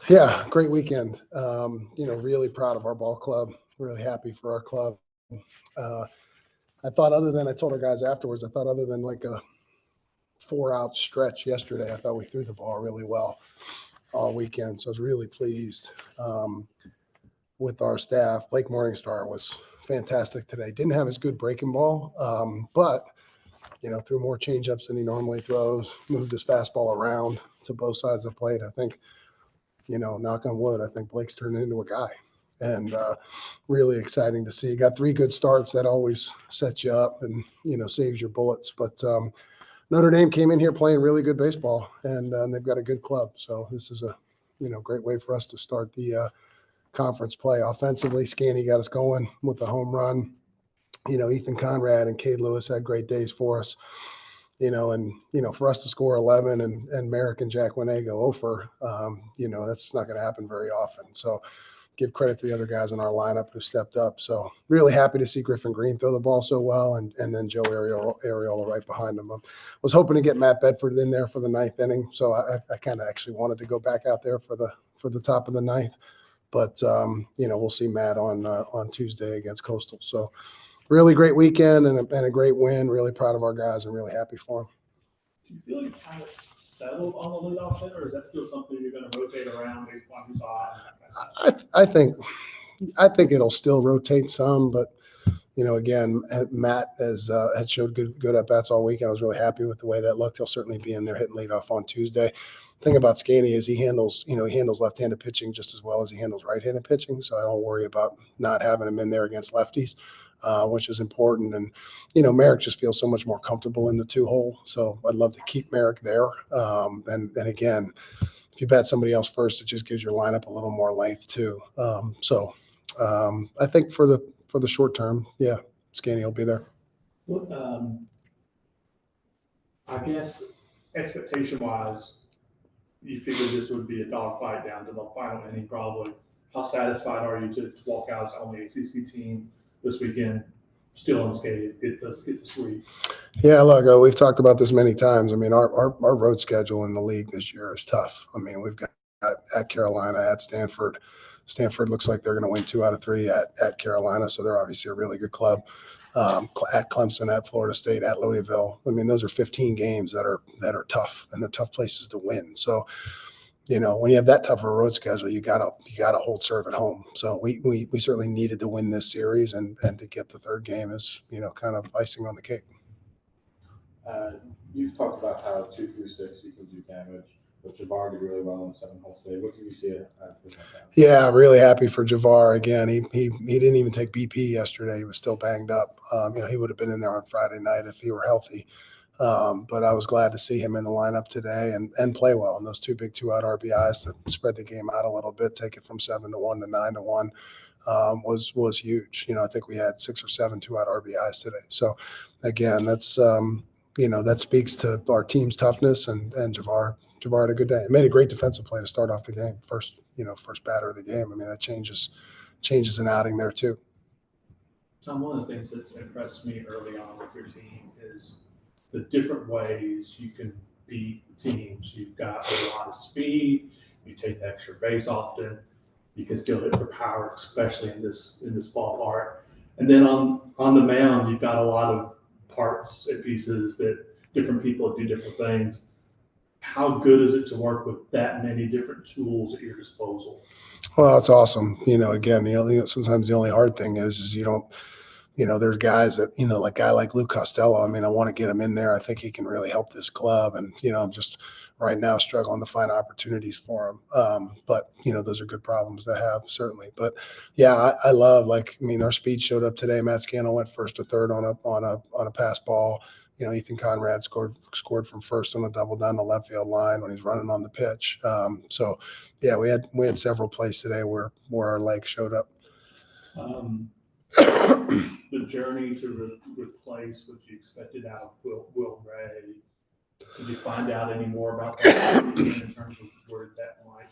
Yeah, great weekend. Really proud of our ball club. Really happy for our club. I told our guys afterwards, I thought other than like a 4-out stretch yesterday, I thought we threw the ball really well all weekend. So I was really pleased with our staff. Blake Morningstar was fantastic today. Didn't have as good breaking ball, but threw more changeups than he normally throws, moved his fastball around to both sides of the plate. I think, knock on wood, I think Blake's turned into a guy. And really exciting to see. Got 3 good starts. That always sets you up and, saves your bullets. But Notre Dame came in here playing really good baseball, and they've got a good club. So this is a, great way for us to start the conference play. Offensively, Scanny got us going with the home run. Ethan Conrad and Kade Lewis had great days for us. For us to score 11 and Merrick and Jack Winay go over, that's not going to happen very often. So give credit to the other guys in our lineup who stepped up. So really happy to see Griffin Green throw the ball so well, and then Joe Ariola right behind him. I was hoping to get Matt Bedford in there for the 9th inning, so I kind of actually wanted to go back out there for the top of the 9th. But we'll see Matt on Tuesday against Coastal. So really great weekend and a great win. Really proud of our guys and really happy for them. Do you feel like kind of settled on the leadoff hitter, or is that still something you're going to rotate around based on who's hot? I think it'll still rotate some, but again, Matt had showed good at bats all weekend. I was really happy with the way that looked. He'll certainly be in there hitting leadoff on Tuesday. The thing about Scanny is he handles left-handed pitching just as well as he handles right-handed pitching, so I don't worry about not having him in there against lefties. Which is important. And, Merrick just feels so much more comfortable in the 2-hole. So I'd love to keep Merrick there. And again, if you bat somebody else first, it just gives your lineup a little more length too. I think for the short term, yeah, Scanny will be there. Well, I guess expectation-wise, you figured this would be a dogfight down to the final inning probably. How satisfied are you to walk out as the only ACC team this weekend, still unscathed, get the sweep? Yeah, look, we've talked about this many times. I mean, our road schedule in the league this year is tough. I mean, we've got at Carolina, at Stanford. Stanford looks like they're going to win 2 out of 3 at Carolina, so they're obviously a really good club. At Clemson, at Florida State, at Louisville. I mean, those are 15 games that are tough, and they're tough places to win. So, when you have that tough of a road schedule, you gotta hold serve at home. So we certainly needed to win this series, and to get the 3rd game is kind of icing on the cake. You've talked about how 2 through 6 you can do damage, but Javar did really well in the 7-hole today. What do you see at Yeah, really happy for Javar. Again, he didn't even take BP yesterday. He was still banged up. He would have been in there on Friday night if he were healthy. But I was glad to see him in the lineup today and play well. And those 2 big 2-out RBIs to spread the game out a little bit, take it from 7-1 to 9-1 was huge. I think we had 6 or 7 2-out RBIs today. So again, that's that speaks to our team's toughness, and Javar had a good day. It made a great defensive play to start off the game. First batter of the game. I mean, that changes an outing there too. Tom, one of the things that's impressed me early on with your team is the different ways you can beat teams. You've got a lot of speed. You take the extra base often. You can still hit for power, especially in this ballpark. And then on the mound, you've got a lot of parts and pieces that different people do different things. How good is it to work with that many different tools at your disposal? Well, it's awesome. Again, sometimes the only hard thing is you don't. There's guys that, like guy like Luke Costello. I mean, I want to get him in there. I think he can really help this club. And, I'm just right now struggling to find opportunities for him. But, those are good problems to have, certainly. But, yeah, I love, our speed showed up today. Matt Scannell went 1st to 3rd on a pass ball. Ethan Conrad scored from first on a double down the left field line when he's running on the pitch. So, yeah, we had several plays today where our legs showed up. The journey to replace what you expected out of Will Ray. Did you find out any more about that in terms of where that might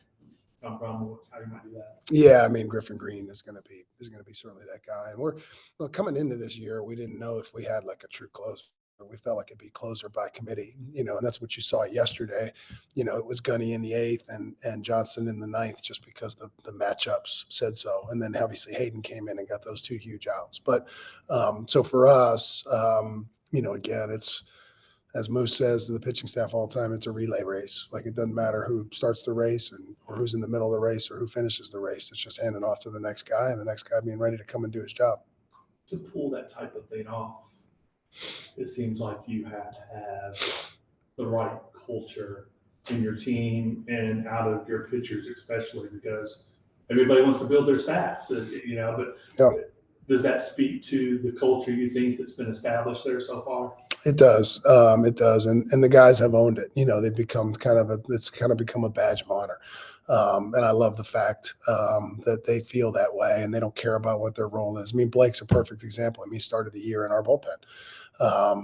come from, how you might do that? Yeah, I mean, Griffin Green is going to be certainly that guy. And we're coming into this year, we didn't know if we had like a true closer. we felt like it'd be closer by committee, and that's what you saw yesterday. It was Gunny in the 8th and Johnson in the 9th, just because the matchups said so. And then obviously Hayden came in and got those 2 huge outs. But so for us, again, it's, as Moose says to the pitching staff all the time, it's a relay race. Like, it doesn't matter who starts the race or who's in the middle of the race or who finishes the race. It's just handing off to the next guy, and the next guy being ready to come and do his job. To pull that type of thing off, it seems like you have to have the right culture in your team and out of your pitchers, especially because everybody wants to build their stats, but Yeah. Does that speak to the culture you think that's been established there so far? It does. It does. And the guys have owned it. They've become it's kind of become a badge of honor. And I love the fact that they feel that way and they don't care about what their role is. I mean, Blake's a perfect example. He started the year in our bullpen. I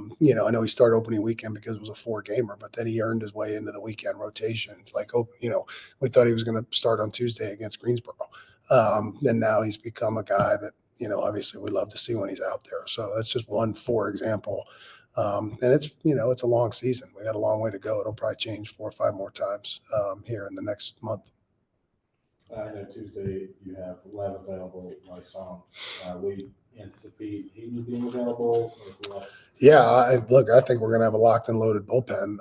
know he started opening weekend because it was a 4-gamer, but then he earned his way into the weekend rotation. We thought he was going to start on Tuesday against Greensboro. And now he's become a guy that, obviously we love to see when he's out there. So that's just one, for example. And it's a long season. We got a long way to go. It'll probably change 4 or 5 more times here in the next month. I know Tuesday you have Lev available, my song. We anticipate he being available. Yeah, I think we're going to have a locked and loaded bullpen.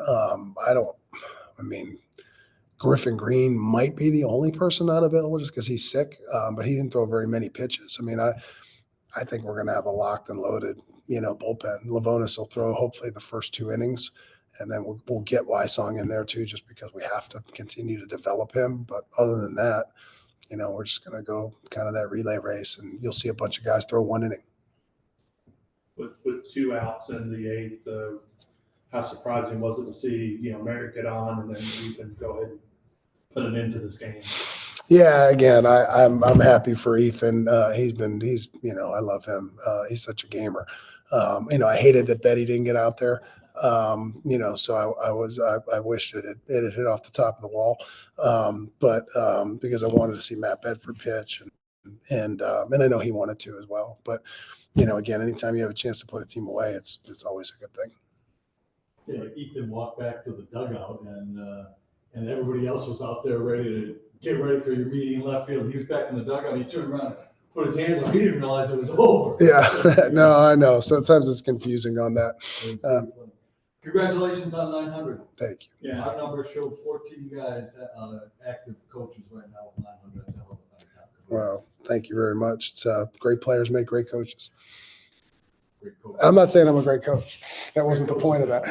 Griffin Green might be the only person not available just because he's sick, but he didn't throw very many pitches. I think we're going to have a locked and loaded, bullpen. Lavonis will throw hopefully the first 2 innings, and then we'll get Wysong in there too, just because we have to continue to develop him. But other than that, we're just going to go kind of that relay race, and you'll see a bunch of guys throw 1 inning. With 2 outs in the 8th, how surprising was it to see Merritt get on and then you can go ahead and put it into this game? Yeah, again, I'm happy for Ethan. He's I love him. He's such a gamer. I hated that Betty didn't get out there. So I wished it had hit off the top of the wall. But because I wanted to see Matt Bedford pitch and I know he wanted to as well. But again, anytime you have a chance to put a team away, it's always a good thing. Yeah, Ethan walked back to the dugout and everybody else was out there ready to get ready for your meeting in left field. He was back in the dugout. He turned around and put his hands up. He didn't realize it was over. Yeah, no, I know. Sometimes it's confusing on that. Congratulations on 900. Thank you. Yeah. Our numbers showed 14 guys, active coaches right now with 900. That's a hell of a thing. Wow, thank you very much. It's great players make great coaches. Great coach. I'm not saying I'm a great coach. That wasn't the point of that.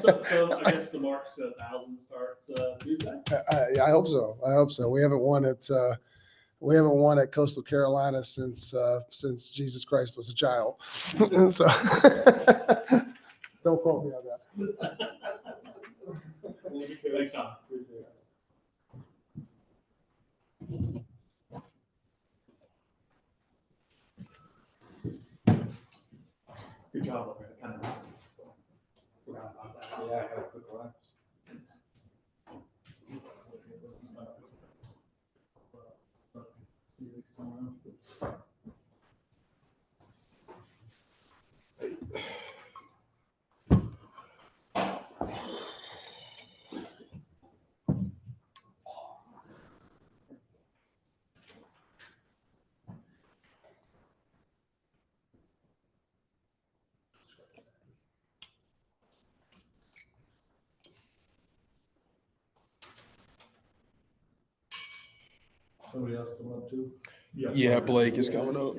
So I guess the mark's to 1,000 starts Tuesday. I hope so. We haven't won at Coastal Carolina since Jesus Christ was a child. So don't quote me on that. Thanks, Tom. Good job over there. Kind of forgot about that. Yeah, I had a quick lapse. Somebody else come up too? Yeah, Blake is coming up.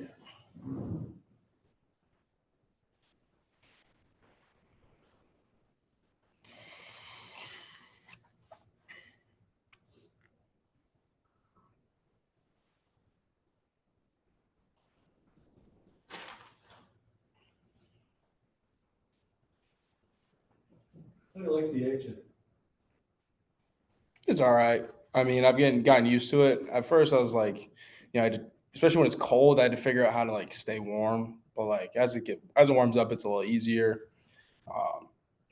How do you like the agent? It's all right. I've gotten used to it. At first, I was like, especially when it's cold, I had to figure out how to stay warm. But as it warms up, it's a little easier.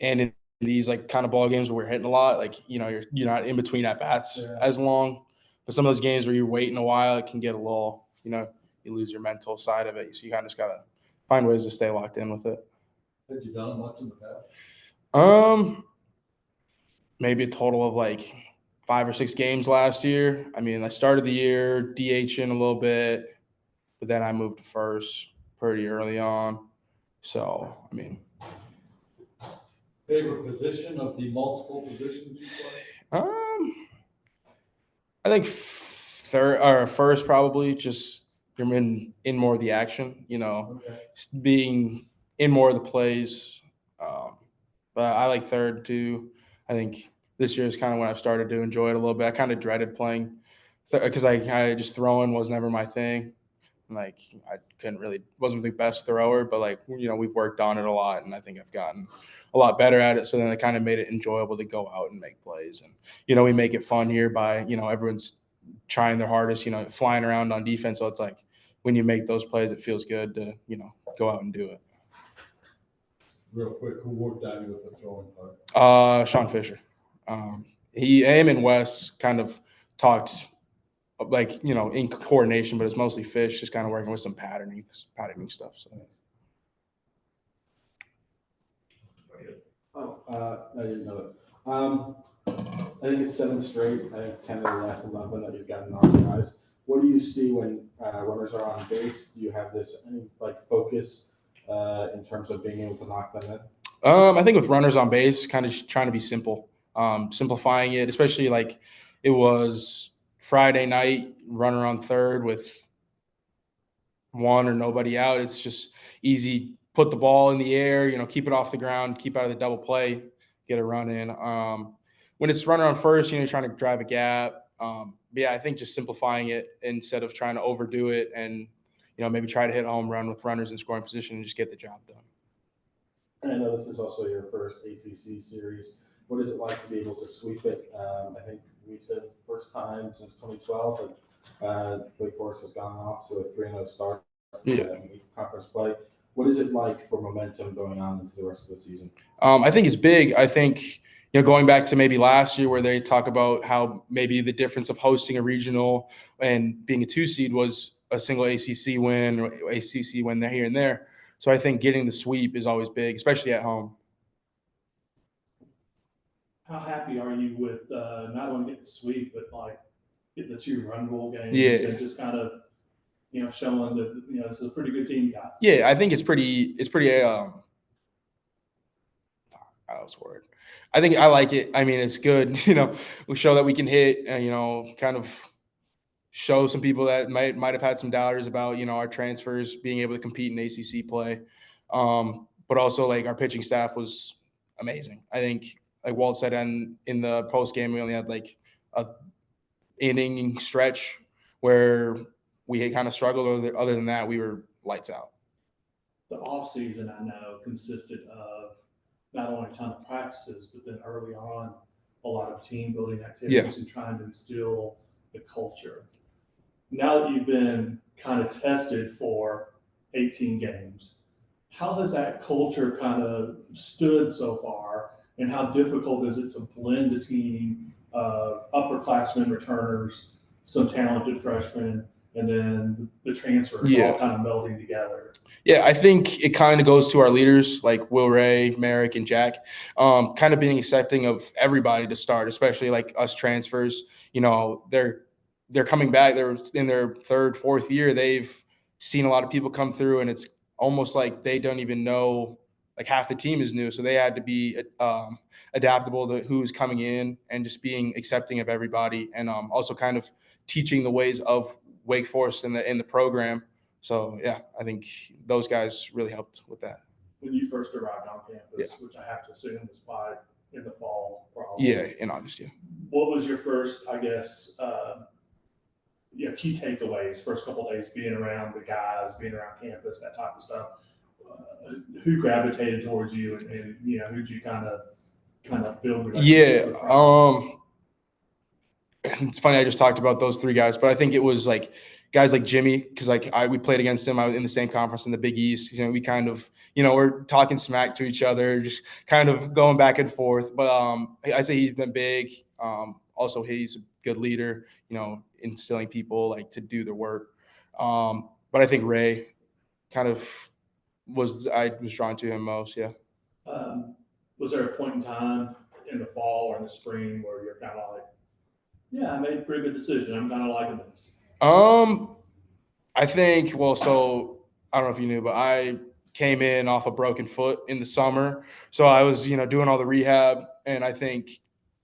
And in these kind of ball games where we're hitting a lot, you're not in between at bats as long. But some of those games where you're waiting a while, it can get a little, you lose your mental side of it. So you kind of just gotta find ways to stay locked in with it. Had you done much in the past? Maybe a total of like 5 or 6 games last year. I mean, I started the year DHing a little bit, but then I moved to first pretty early on. So, I mean, Favorite position of the multiple positions you play? I think third or first probably just you're in more of the action, Okay. being in more of the plays. Um, but I like third too. I think this year is kind of when I've started to enjoy it a little bit. I kind of dreaded playing because I just throwing was never my thing. Like I wasn't the best thrower, but like we've worked on it a lot, and I think I've gotten a lot better at it. So then it kind of made it enjoyable to go out and make plays, and we make it fun here by everyone's trying their hardest, flying around on defense. So it's like when you make those plays, it feels good to go out and do it. Real quick, who worked on you with the throwing part? Sean Fisher, him and Wes kind of talked like in coordination, but it's mostly Fish just kind of working with some patterning stuff. So I didn't know it. I think it's 7 straight. I think 10 of the last 11 that you've gotten organized. What do you see when runners are on base? Do you have any focus in terms of being able to knock them in? I think with runners on base, kind of just trying to be simple, simplifying it, especially like it was Friday night, runner on third with one or nobody out. It's just easy. Put the ball in the air, keep it off the ground, keep out of the double play, get a run in. When it's runner on first, you're trying to drive a gap. I think just simplifying it instead of trying to overdo it and, maybe try to hit a home run with runners in scoring position and just get the job done. And I know this is also your first ACC series. What is it like to be able to sweep it? I think we said first time since 2012, and Wake Forest has gone off to a 3-0 start in conference play. What is it like for momentum going on into the rest of the season? I think it's big. I think going back to maybe last year where they talk about how maybe the difference of hosting a regional and being a 2 seed was a single ACC win or ACC win there, here and there. So I think getting the sweep is always big, especially at home. How happy are you with not only getting the sweep, but like getting the 2 run rule games and just kind of showing that this is a pretty good team you got? Yeah, I think it's pretty. Word. I think I like it. I mean, it's good. We show that we can hit. Kind of show some people that might have had some doubters about our transfers being able to compete in ACC play. But also like our pitching staff was amazing. I think like Walt said in the post game, we only had like a inning stretch where we had kind of struggled. Other than that, we were lights out. The off season, I know, consisted of not only a ton of practices, but then early on, a lot of team building activities and trying to instill the culture. Now that you've been kind of tested for 18 games, how has that culture kind of stood so far, and how difficult is it to blend a team of upperclassmen returners, some talented freshmen, and then the transfers all kind of melding together? Yeah, I think it kind of goes to our leaders like Will Ray, Merrick, and Jack, kind of being accepting of everybody to start, especially like us transfers. They're coming back. They're in their 3rd, 4th year. They've seen a lot of people come through, and it's almost like they don't even know. Like half the team is new, so they had to be adaptable to who's coming in and just being accepting of everybody, and also kind of teaching the ways of Wake Forest in the program. So, yeah, I think those guys really helped with that. When you first arrived on campus, which I have to assume was by in the fall, probably. Yeah, in August, yeah. What was your first, I guess, key takeaways, first couple of days being around the guys, being around campus, that type of stuff? Who gravitated towards you and who'd you kind of build relationships with? It's funny, I just talked about those 3 guys, but I think it was like guys like Jimmy, because we played against him. I was in the same conference in the Big East. We kind of, we're talking smack to each other, just kind of going back and forth. But I say he's been big. Also, he's a good leader, instilling people like to do the work. But I think Ray kind of I was drawn to him most. Yeah. Was there a point in time in the fall or in the spring where you're kind of like, yeah, I made a pretty good decision. I'm kind of liking this. I think, well, so I don't know if you knew, but I came in off a broken foot in the summer. So I was, doing all the rehab. And I think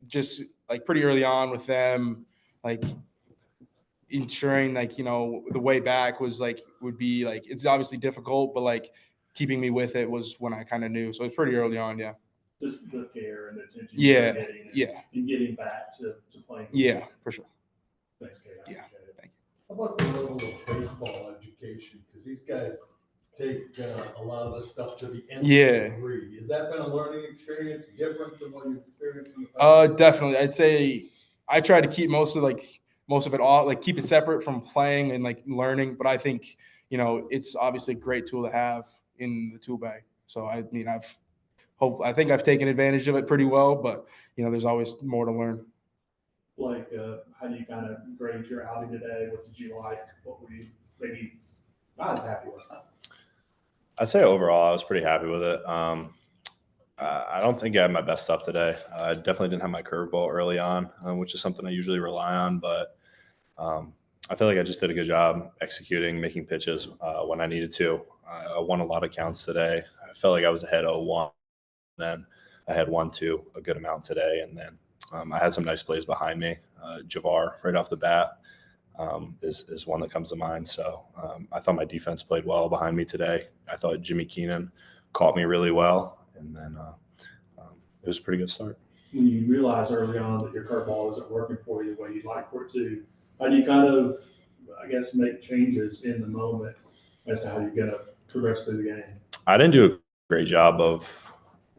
just like pretty early on with them, like ensuring like, the way back would be like, it's obviously difficult, but like keeping me with it was when I kind of knew. So it's pretty early on. Yeah. Just the care and the attention Yeah, you're getting yeah. and getting back to playing. Yeah, for sure. Thanks, Kate. I Yeah. appreciate it. Thank you. How about the level of baseball education? Because these guys take a lot of this stuff to the nth degree. Has that been a learning experience different than what you've experienced in the past? Definitely. I'd say I try to keep most of it all, like keep it separate from playing and like learning. But I think, it's obviously a great tool to have in the tool bag. So I mean, I think I've taken advantage of it pretty well, but there's always more to learn. Like, how do you kind of grade your outing today? What did you like? What were you maybe not as happy with? I'd say overall, I was pretty happy with it. I don't think I had my best stuff today. I definitely didn't have my curveball early on, which is something I usually rely on. But I feel like I just did a good job executing, making pitches when I needed to. I won a lot of counts today. I felt like I was ahead 0-1. Then I had 1-2 a good amount today. And then I had some nice plays behind me. Javar right off the bat is one that comes to mind. So I thought my defense played well behind me today. I thought Jimmy Keenan caught me really well. And then it was a pretty good start. When you realize early on that your curveball isn't working for you the way you'd like for it to, how do you kind of, I guess, make changes in the moment as to how you're going to progress through the game? I didn't do a great job of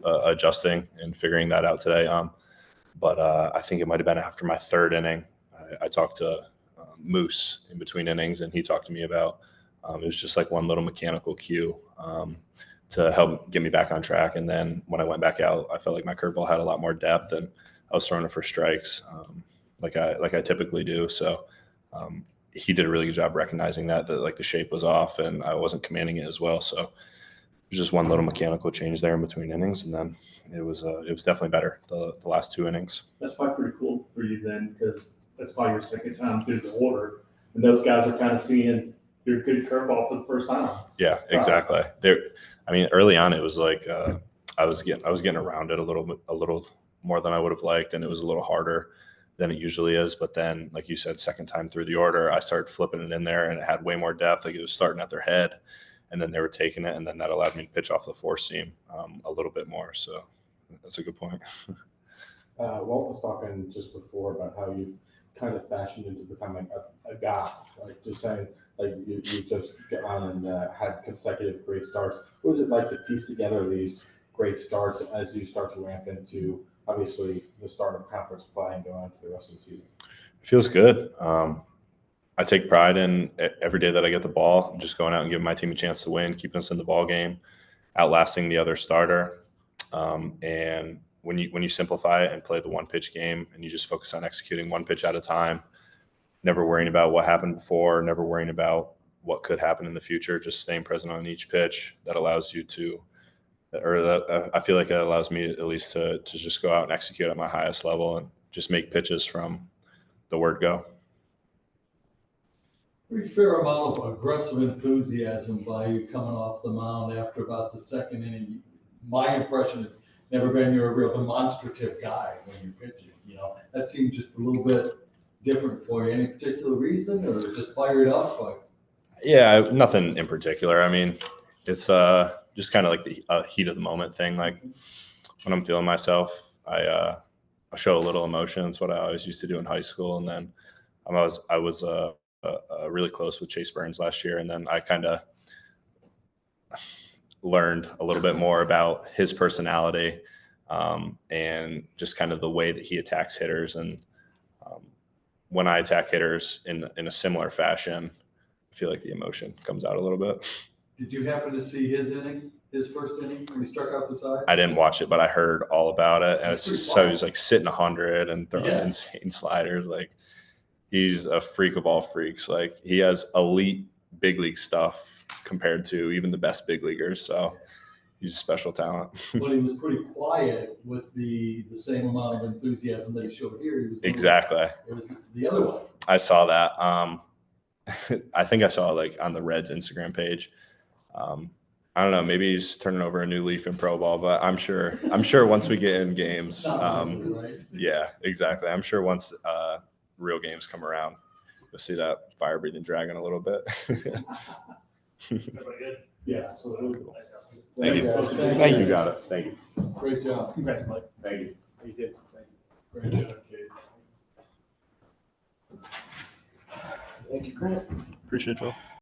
adjusting and figuring that out today. But I think it might have been after my third inning. I talked to Moose in between innings, and he talked to me about it was just like one little mechanical cue to help get me back on track. And then when I went back out, I felt like my curveball had a lot more depth, and I was throwing it for strikes like I typically do. So he did a really good job recognizing that like the shape was off, and I wasn't commanding it as well. So it was just one little mechanical change there in between innings, and then it was definitely better the last two innings. That's probably pretty cool for you then, because that's probably your second time through the order, and those guys are kind of seeing your good curveball for the first time. Yeah, exactly. Early on it was like I was getting around it a little more than I would have liked, and it was a little harder than it usually is. But then, like you said, second time through the order, I started flipping it in there, and it had way more depth. Like it was starting at their head, and then they were taking it, and then that allowed me to pitch off the four seam a little bit more. So that's a good point. Walt was talking just before about how you've kind of fashioned into becoming a guy, like just saying, like you just get on and had consecutive great starts. What was it like to piece together these great starts as you start to ramp into obviously the start of conference play and going into the rest of the season? It feels good. I take pride in every day that I get the ball, just going out and giving my team a chance to win, keeping us in the ball game, outlasting the other starter. And when you simplify it and play the one pitch game and you just focus on executing one pitch at a time, never worrying about what happened before, never worrying about what could happen in the future, just staying present on each pitch, that allows you to, or that I feel like it allows me at least to just go out and execute at my highest level and just make pitches from the word go. Pretty fair amount of aggressive enthusiasm by you coming off the mound after about the second inning. My impression is never been you're a real demonstrative guy when you're pitching. That seemed just a little bit different for you. Any particular reason, or just fired up? Yeah, nothing in particular. I mean, it's just kind of like the heat of the moment thing. Like when I'm feeling myself, I show a little emotion. It's what I always used to do in high school. And then I was really close with Chase Burns last year, and then I kind of learned a little bit more about his personality and just kind of the way that he attacks hitters. And when I attack hitters in a similar fashion, I feel like the emotion comes out a little bit. Did you happen to see his first inning when he struck out the side? I didn't watch it, but I heard all about it. And so he was like sitting 100 and throwing insane sliders. Like he's a freak of all freaks. Like he has elite big league stuff compared to even the best big leaguers. So he's a special talent. But he was pretty quiet with the same amount of enthusiasm that he showed here. He was Exactly. It was the other one. I saw that. I think I saw like on the Reds Instagram page. I don't know. Maybe he's turning over a new leaf in pro ball, but I'm sure once we get in games, Right? yeah, exactly. I'm sure once real games come around, you'll see that fire breathing dragon a little bit. Everybody good? Yeah, absolutely. Nice house. Thank you. Thank you. Thank you. Got it. Thank you. Great job. Congrats, Mike. Thank you. You did. Great job. Thank you, Grant. Appreciate you.